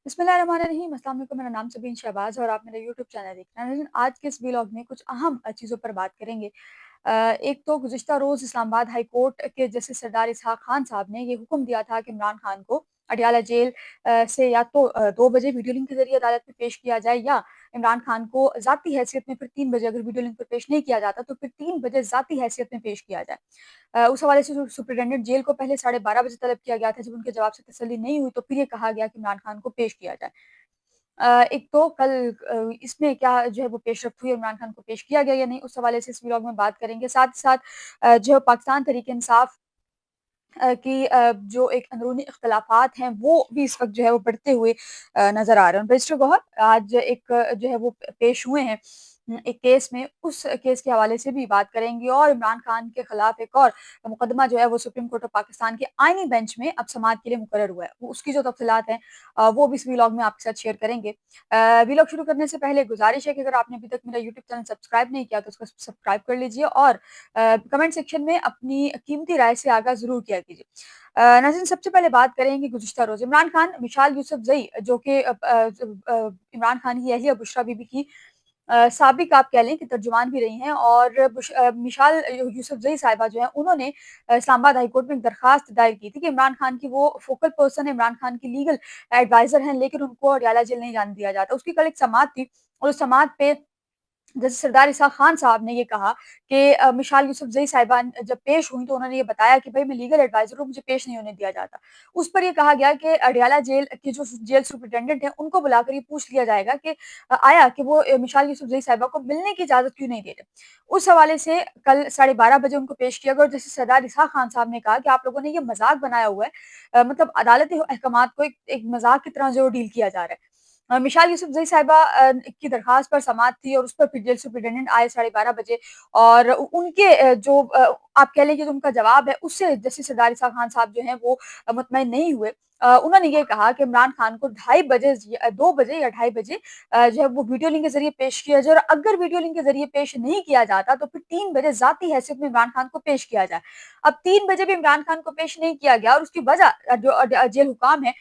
बिस्मिल्लाहिर्रहमानिर्रहीम। अस्सलाम वालेकुम। मेरा नाम सबीन शहबाज और आप मेरा यूट्यूब चैनल देख रहे हैं। लेकिन आज के इस व्लॉग में कुछ अहम चीज़ों पर बात करेंगे। एक तो गुज़िश्ता रोज़ इस्लामाबाद हाई कोर्ट के जस्टिस सरदार इसहाक़ खान साहब ने ये हुक्म दिया था कि इमरान खान को अडयाला जेल से या तो 2 बजे वीडियो लिंक के ज़रिए अदालत में पेश किया जाए, या इमरान खान को ज़ाती हैसियत में फिर 3 बजे, अगर वीडियो लिंक पर पेश नहीं किया जाता तो फिर 3 बजे ज़ाती हैसियत में पेश किया जाए। उस हवाले से सुप्रीटेंडेंट जेल को पहले 12:30 बजे तलब किया गया था। जब उनके जवाब से तसल्ली नहीं हुई तो फिर ये कहा गया कि इमरान खान को पेश किया जाए। एक तो कल इसमें क्या जो है वो पेशरफ्त हुई, इमरान खान को पेश किया गया या नहीं, उस हवाले से इस व्लॉग में बात करेंगे। साथ ही साथ जो है पाकिस्तान तहरीक-ए-इंसाफ की जो एक अंदरूनी इख्तिलाफ़ात हैं वो भी इस वक़्त जो है वो बढ़ते हुए नज़र आ रहे हैं। रजिस्टर गौहर आज एक जो है वो पेश हुए हैं एक केस में, उस केस के हवाले से भी बात करेंगे और इमरान खान के खिलाफ एक और मुकदमा जो है वो सुप्रीम कोर्ट ऑफ पाकिस्तान के आईनी बेंच में अब समाअत के लिए मुकर्रर हुआ है। वो उसकी जो तफ़सीलात हैं वो भी इस व्लॉग में आपके साथ शेयर करेंगे। व्लॉग शुरू करने से पहले गुज़ारिश है कि अगर आपने अभी तक मेरा यूट्यूब चैनल सब्सक्राइब नहीं किया तो उसको सब्सक्राइब कर लीजिए और कमेंट सेक्शन में अपनी कीमती राय से आगाज़ ज़रूर किया कीजिए। नाज़रीन, सबसे पहले बात करेंगे गुज़िश्ता रोज़ इमरान खान, मिशाल यूसुफ़ज़ई जो कि इमरान खान की अहलिया बुशरा बीबी की साबिक आप कह लें कि तर्जुमान भी रही हैं, और मिशाल यूसुफ़ज़ई साहिबा जो हैं उन्होंने इस्लामाबाद हाई कोर्ट में एक दरख्वास्त दायर की थी कि इमरान खान की वो फ़ोकल पर्सन है, इमरान खान की लीगल एडवाइज़र हैं, लेकिन उनको अडयाला जेल नहीं जाने दिया जाता। उसकी कल एक समाअत थी और उस समाअत पे जैसे सरदार इसहाक़ खान साहब ने ये कहा कि मिशाल यूसुफ़ज़ई साहिबा जब पेश हुई तो उन्होंने ये बताया कि भई मैं लीगल एडवाइज़र हूँ, मुझे पेश नहीं होने दिया जाता। उस पर ये कहा गया कि अडयाला जेल के जो जेल सुपरिटेंडेंट हैं उनको बुलाकर ये पूछ लिया जाएगा कि आया कि वो मिशाल यूसुफ़ज़ई साहिबा को मिलने की इजाज़त क्यों नहीं दे रहे। उस हवाले से कल 12:30 बजे उनको पेश किया गया और जैसे सरदार इसहाक़ खान साहब ने कहा कि आप लोगों ने ये मज़ाक बनाया हुआ है, मतलब अदालती अहकामात को एक मज़ाक की तरह जो डील किया जा रहा है। मिशाल यूसुफ़ज़ई साहिबा की दरख्वास्त पर समाअत थी और उस पर फिर जेल सुपरिटेंडेंट आए 12:30 बजे, और उनके जो आप कह लें कि जो उनका जवाब है उससे जस्टिस सरदार इसहाक़ खान साहब जो हैं वो मुतमईन नहीं हुए। उन्होंने ये कहा कि इमरान खान को 2 बजे या ढाई बजे जो है वो वीडियो लिंक के ज़रिए पेश किया जाए, और अगर वीडियो लिंक के ज़रिए पेश नहीं किया जाता तो फिर 3 बजे ज़ाती हैसियत में इमरान खान को पेश किया जाए। अब 3 बजे भी इमरान खान को पेश नहीं किया गया और उसकी वजह जो जेल हुकाम है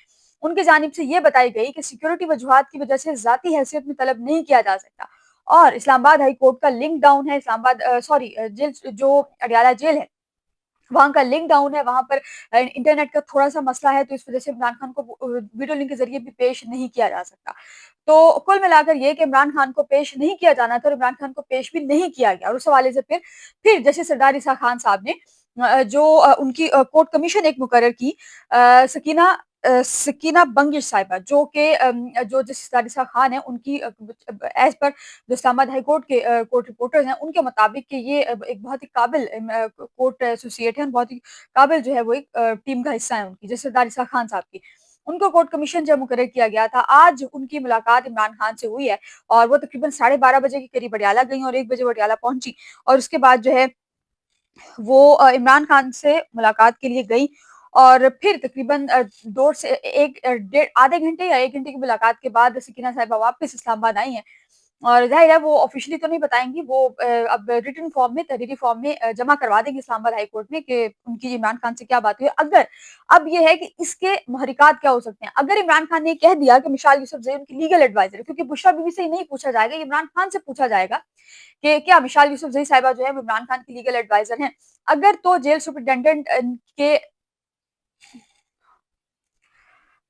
उनकी जानिब से ये बताई गई कि सिक्योरिटी वजूहात की वजह से ज़ाती हैसियत में तलब नहीं किया जा सकता, और इस्लामाबाद हाई कोर्ट का लिंक डाउन है, जेल जो अडयाला जेल है वहाँ का लिंक डाउन है, वहाँ पर इंटरनेट का थोड़ा-सा मसला है, तो इस वज़ह से इमरान खान को वीडियो लिंक के ज़रिए भी पेश नहीं किया जा सकता। तो कुल मिलाकर ये कि इमरान खान को पेश नहीं किया जाना था और इमरान खान को पेश भी नहीं किया गया, और उस हवाले से फिर जैसे सरदार इसहाक़ खान साहब ने जो उनकी कोर्ट कमीशन एक मुकर्रर की, सकीना बंगिश साहिबा जो कि जो जस्टिस सरदार इसहाक़ खान है उनकी एज़ पर जो इस्लामाबाद हाई कोर्ट के कोर्ट रिपोर्टर्स हैं उनके मुताबिक कि ये एक बहुत ही काबिल कोर्ट एसोसिएट है, बहुत ही काबिल जो है वो एक टीम का हिस्सा है उनकी, जैसे सरदार इसहाक़ खान साहब की। उनको कोर्ट कमीशन जब मुकर्रर किया गया था, आज उनकी मुलाकात इमरान खान से हुई है और वो तकरीबन 12:30 बजे के करीब अडयाला गईं और 1 बजे वो अडयाला पहुंची, और उसके बाद जो है वो इमरान खान से मुलाकात के लिए गई, और फिर तकरीबन 2 से 1 डेढ़ आधे घंटे या 1 घंटे की मुलाकात के बाद सकीना साहिबा वापस इस्लामाबाद आई हैं, और ज़ाहिर है वो ऑफ़िशियली तो नहीं बताएँगी, वो अब रिटन फॉर्म में, तहरीरी फॉर्म में जमा करवा देंगी इस्लामाबाद हाई कोर्ट में कि उनकी इमरान खान से क्या बात हुई। अगर अब ये है कि इसके महरिकात क्या हो सकते हैं? अगर इमरान खान ने कह दिया कि मिशाल यूसुफ़ज़ई उनकी लीगल एडवाइज़र है, क्योंकि बुशरा बीवी से ही नहीं पूछा जाएगा, ये इमरान खान से पूछा जाएगा कि क्या मिशाल यूसुफ़ज़ई साहिबा जो है वो इमरान खान की लीगल एडवाइज़र हैं? अगर तो जेल सुपरिटेंडेंट के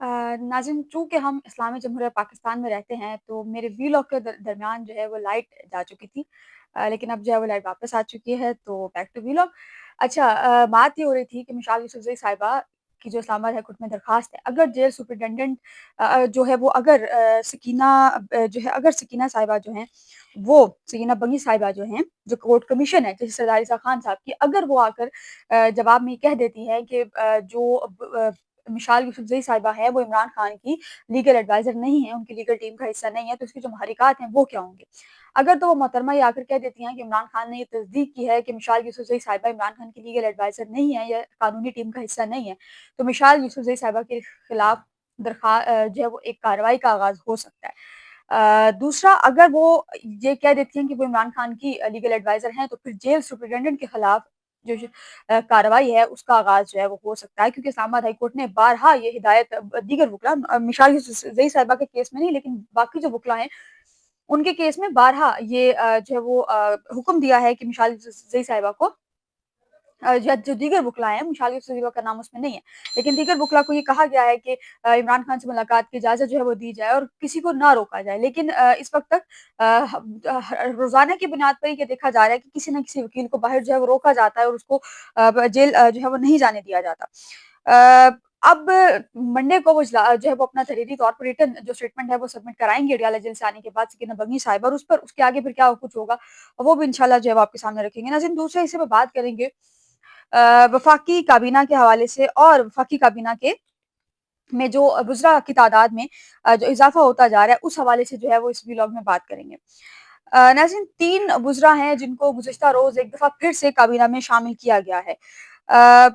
नाज़रीन, चूँकि हम इस्लामी जमहूरियत पाकिस्तान में रहते हैं, तो मेरे व्लॉग के दरमियान जो है वो लाइट जा चुकी थी। लेकिन अब जो है वो लाइट वापस आ चुकी है, तो बैक टू व्लॉग। अच्छा, बात ये हो रही थी कि मिशाल यूसुफ़ज़ई साहिबा की जो इस्लामाबाद हाई कोर्ट में दरख्वास्त है, अगर जेल सुपरिटेंडेंट जो है वो अगर अगर सकीना साहिबा जो हैं, वो सकीना बंगी साहिबा जो हैं, जो कोर्ट कमीशन है, जैसे सरदार इसहाक़ खान साहब की, अगर वो आकर जवाब में ये कह देती हैं कि मिशाल यूसुफ़ज़ई साहिबा है वो इमरान खान की लीगल एडवाइज़र नहीं है, उनकी लीगल टीम का हिस्सा नहीं है, तो उसकी जो महरिकात हैं वो क्या होंगे? अगर तो वो मोहतरमा ये आकर कह देती हैं कि इमरान खान ने ये तस्दीक की है कि मिशाल यूसुफ़ज़ई साहिबा इमरान खान की लीगल एडवाइज़र नहीं है या कानूनी टीम का हिस्सा नहीं है, तो मिशाल यूसुफ़ज़ई साहिबा के खिलाफ जो है वो एक कार्रवाई का आगाज़ हो सकता है। दूसरा, अगर वो ये कह देती हैं कि वो इमरान खान की लीगल एडवाइज़र हैं, तो फिर जेल सुपरिटेंडेंट के खिलाफ जो कार्रवाई है उसका आगाज़ जो है वो हो सकता है, क्योंकि इस्लामाबाद हाई कोर्ट ने बारहा ये हिदायत दीगर वुकला मिसाल यूसुफ़ज़ई साहिबा के केस में नहीं, लेकिन बाकी जो वुकला हैं, उनके केस में बारहा ये जो है वो हुक्म दिया है कि मिसाल यूसुफ़ज़ई साहिबा को जो दीगर बुकला हैं, मुशाल यूसुफ़ का नाम उसमें नहीं है, लेकिन दीगर बुकला को ये कहा गया है कि इमरान खान से मुलाकात की इजाज़त जो है वो दी जाए और किसी को ना रोका जाए। लेकिन इस वक़्त तक रोज़ाना की बुनियाद पर ये देखा जा रहा है कि किसी न किसी वकील को बाहर जो है वो रोका जाता है और उसको जेल जो है वो नहीं जाने दिया जाता। अब मंडे को वो जो है वो अपना तहरीरी तौर पर रिटन जो स्टेटमेंट है वो सबमिट कराएँगे अडयाला जेल से आने के बाद सकीना बगनी साहिबा, और उस पर उसके आगे फिर क्या कुछ होगा, वो भी इंशाल्लाह जो है वो आपके सामने रखेंगे। नाज़रीन, दूसरे हिस्से में बात करेंगे वफाकी काबीना के हवाले से, और वफाकी काबीना के में जो वुज़रा की तादाद में जो इज़ाफ़ा होता जा रहा है, उस हवाले से जो है वो इस व्लॉग में बात करेंगे। नाज़रीन, 3 वुज़रा हैं जिनको गुज़िश्ता रोज़ एक दफ़ा फिर से काबीना में शामिल किया गया है। अ,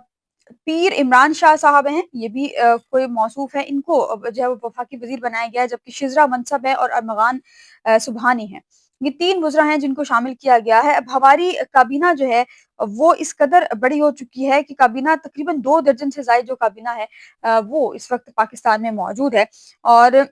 पीर इमरान शाह साहब हैं, ये भी कोई मौसूफ़ है, इनको जो है वो वफ़ाकी वज़ीर बनाया गया है, जबकि शिज़रा मनसब है और अरमगान सुबहानी हैं। ये 3 वुज़रा हैं जिनको शामिल किया गया है। अब हमारी काबीना जो है वो इस कदर बड़ी हो चुकी है कि काबीना तकरीबन 2 दर्जन से ज़ायद जो काबीना है वो इस वक़्त पाकिस्तान में मौजूद है, और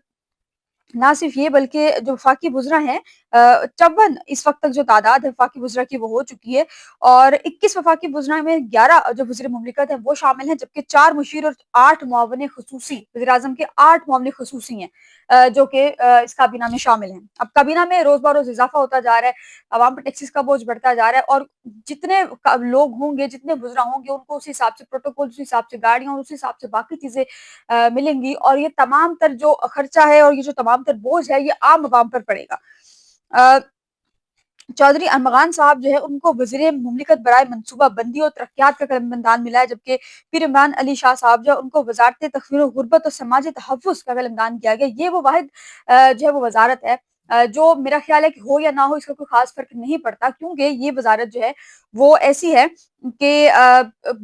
ना सिर्फ ये बल्कि जो वफ़ाकी वुज़रा हैं 54 इस वक़्त तक जो तादाद है वफ़ाकी वुज़रा की वो हो चुकी है, और 21 वफ़ाकी वुज़रा में 11 जो वज़ीर मुमलिकत हैं वो शामिल हैं, जबकि 4 मुशीर और 8 मुआविन ख़ुसूसी, वज़ीर-ए-आज़म के 8 मुआविन ख़ुसूसी हैं जो कि इस काबीना में शामिल हैं। अब काबीना में रोज़-ब-रोज़ इज़ाफ़ा होता जा रहा है, अवाम पर टैक्सेस का बोझ बढ़ता जा रहा है, और जितने क लोग होंगे, जितने वुज़रा होंगे, उनको उसी हिसाब से प्रोटोकॉल, उसी हिसाब से गाड़ियाँ और उसी हिसाब से बाकी चीज़ें मिलेंगी, और ये तमाम तर जो खर्चा है और ये जो तमाम तर बोझ है, ये आम आवाम पर पड़ेगा। अ, चौधरी अरमगान साहब जो है उनको वज़ीर मुमलिकत बराए मनसूबा बंदी और तरक्कियात का कलमबंदान मिला है, जबकि पीर इमरान अली शाह साहब जो है उनको वज़ारत तख़्फ़ीर गुर्बत और समाजी तहफ़्फ़ुज़ का कलमबंदान किया गया। ये वो वाहिद जो है वो वज़ारत है जो मेरा ख़्याल है कि हो या ना हो इसका कोई ख़ास फ़र्क नहीं पड़ता, क्योंकि ये वज़ारत जो है वो ऐसी है कि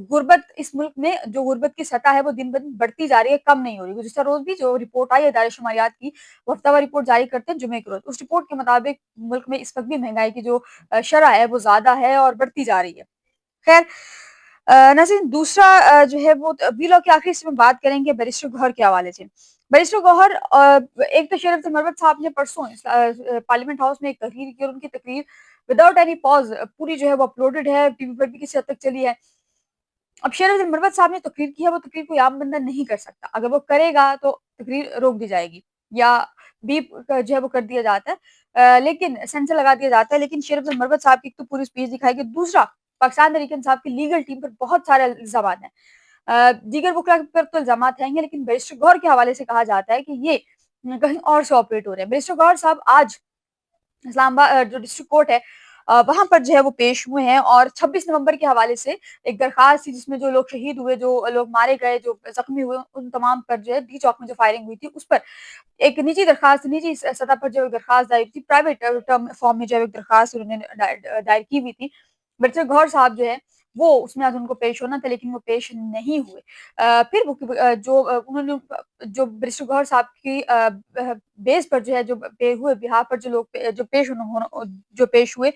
गुर्बत इस मुल्क में जो गुर्बत की सतह है वो दिन-ब-दिन बढ़ती जा रही है, कम नहीं हो रही। गुज़िश्ता रोज़ भी जो रिपोर्ट आई है इदारे-ए-शुमारियात की, वो हफ्तावार रिपोर्ट जारी करते हैं जुमे के रोज़। उस रिपोर्ट के मुताबिक मुल्क में इस वक़्त भी महँगाई की जो शरह है वो ज़्यादा है और बढ़ती जा रही है। ख़ैर, नाज़रीन, दूसरा जो है वो व्लॉग के आखिर हिस्से में बात करेंगे बैरिस्टर गौहर के हवाले से। बैरिस्टर गौहर एक तो शेर अब्दुल मरवत साहब ने परसों पार्लियामेंट हाउस में एक तकरीर की, और उनकी तकरीर विदाउट एनी पॉज़ पूरी जो है वो अपलोडेड है, टीवी पर भी किसी हद तक चली है। अब शेर अब्दुल मरवत साहब ने तकरीर की है, वो तकरीर कोई आम बंदा नहीं कर सकता। अगर वो करेगा तो तकरीर रोक दी जाएगी या बीप जो है वो कर दिया जाता है, लेकिन सेंसर लगा दिया जाता है। लेकिन शेर अब्दुल मरवत साहब की एक तो पूरी स्पीच दिखाई गई, दूसरा पाकिस्तान तहरीक-ए-इंसाफ की लीगल टीम पर बहुत सारे इल्ज़ामात हैं। दीगर वकला पर तो इल्ज़ामात हैं ही, लेकिन बैरिस्टर गौहर के हवाले से कहा जाता है कि ये कहीं और से ऑपरेट हो रहे हैं। बैरिस्टर गौहर साहब आज इस्लामाबाद जो डिस्ट्रिक्ट कोर्ट है वहाँ पर जो है वो पेश हुए हैं, और 26 नवंबर के हवाले से एक दरखास्त थी जिसमें जो लोग शहीद हुए, जो लोग मारे गए, जो ज़ख्मी हुए, उन तमाम पर जो है डी चौक में जो फायरिंग हुई थी उस पर एक निजी दरखास्त, निजी सतह पर जो दरखास्त दायर थी, प्राइवेट टर्म फॉर्म में जो है एक दरखास्त उन्होंने दायर की हुई थी। बैरिस्टर गौहर साहब जो है वो उसमें आज उनको पेश होना था, लेकिन वो पेश नहीं हुए। फिर वो उन्होंने जो बैरिस्टर गौहर साहब की बेस पर जो है जो पे हुए बिहार पर जो लोग जो पेश जो पेश हुए,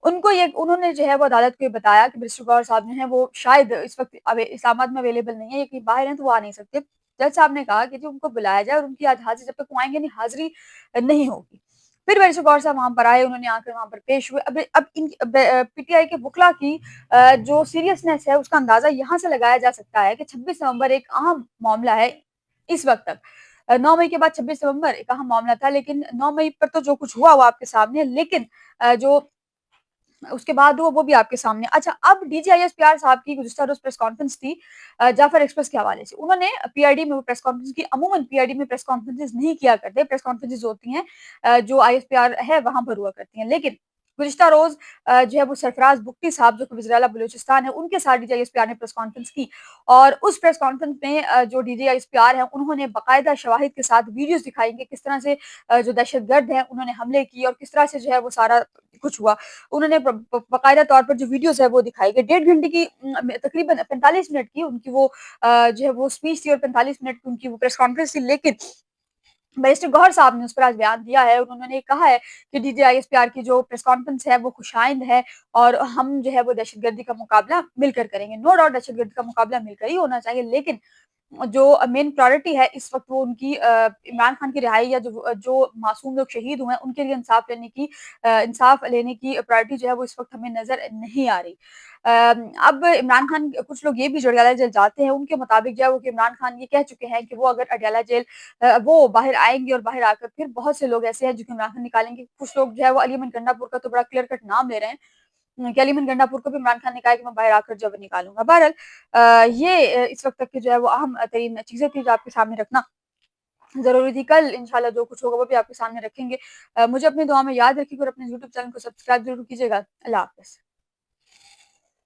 उनको ये उन्होंने जो है वो अदालत को ये बताया कि बैरिस्टर गौहर साहब जो हैं वो शायद इस वक़्त इस्लामाबाद में अवेलेबल नहीं है, या कहीं बाहर हैं तो वो आ नहीं सकते। जज साहब ने कहा कि जी उनको बुलाया जाए, और उनकी आज हाज़िरी, जब तक वो आएँगे नहीं, हाज़िरी नहीं होगी। फिर बैरिस्टर गौहर साहब वहाँ पर आए, उन्होंने आकर वहाँ पर पेश हुए। अब इन पीटीआई के वुकला की जो सीरियसनेस है उसका अंदाज़ा यहाँ से लगाया जा सकता है कि 26 नवंबर एक अहम मामला है इस वक़्त तक। 9 मई के बाद 26 नवंबर एक अहम मामला था, लेकिन 9 मई पर तो जो कुछ हुआ वो आपके सामने है, लेकिन जो उसके बाद वो भी आपके सामने। अच्छा, अब डीजीआईएसपीआर साहब की गुज़िश्ता रोज़ प्रेस कॉन्फ्रेंस थी जाफ़र एक्सप्रेस के हवाले से। उन्होंने पीआईडी में वो प्रेस कॉन्फ्रेंस की। अमूमन पीआईडी में प्रेस कॉन्फ्रेंसेज़ नहीं किया करते, प्रेस कॉन्फ्रेंसेज़ होती हैं जो आईएसपीआर है वहाँ पर हुआ करती हैं। लेकिन गुज़िश्ता रोज़ जो है वो सरफराज़ बुगटी साहब जो कि वज़ीर आला बलूचिस्तान है, उनके साथ डीजीआईएसपीआर ने प्रेस कॉन्फ्रेंस की, और उस प्रेस कॉन्फ्रेंस में जो डीजीआईएसपीआर हैं उन्होंने बाकायदा शवाहिद के साथ वीडियोज़ दिखाई कि किस तरह से जो दहशतगर्द हैं उन्होंने हमले किए, और किस तरह से जो है वो सारा कुछ हुआ। उन्होंने बाकायदा तौर पर जो वीडियोज़ है वो दिखाई गई। 1.5 घंटे की तकरीबन 45 मिनट की उनकी वो जो है वो स्पीच थी, और 45 मिनट की उनकी वो प्रेस कॉन्फ्रेंस थी। लेकिन बैरिस्टर गौहर साहब ने उस पर आज बयान दिया है और उन्होंने कहा है कि डीजीआईएसपीआर की जो प्रेस कॉन्फ्रेंस है वो खुशाइंद है और हम जो है वो दहशतगर्दी का मुकाबला मिलकर करेंगे। नो डाउट दहशतगर्दी का मुकाबला मिलकर ही होना चाहिए, लेकिन जो मेन प्रायोरिटी है इस वक़्त वो उनकी इमरान खान की रिहाई या जो मासूम लोग शहीद हुए हैं उनके लिए इंसाफ लेने की प्रायोरिटी जो है वो इस वक़्त हमें नज़र नहीं आ रही। अब इमरान खान कुछ लोग ये भी जो अडयाला जेल जाते हैं उनके मुताबिक जो है वो कि इमरान खान ये कह चुके हैं कि वो अगर अडयाला जेल वो बाहर आएँगे और बाहर आकर फिर बहुत से लोग ऐसे हैं जो कि इमरान खान निकालेंगे। कुछ लोग जो है वो अली अहमद गंडापुर का तो बड़ा क्लियर कट नाम ले रहे हैं कि अली अहमद गंडापुर को भी इमरान खान ने कहा है कि मैं बाहर आकर जो है वो निकालूँगा। बहरहाल इस वक़्त तक की जो है वो अहम तरीन चीज़ें थी जो आपके सामने रखना ज़रूरी थी। कल इंशाल्लाह जो कुछ होगा वो भी आपके सामने रखेंगे। मुझे अपनी दुआ में याद रखिएगा और अपने यूट्यूब चैनल को सब्सक्राइब ज़रूर कीजिएगा। अल्लाह हाफ़िज़।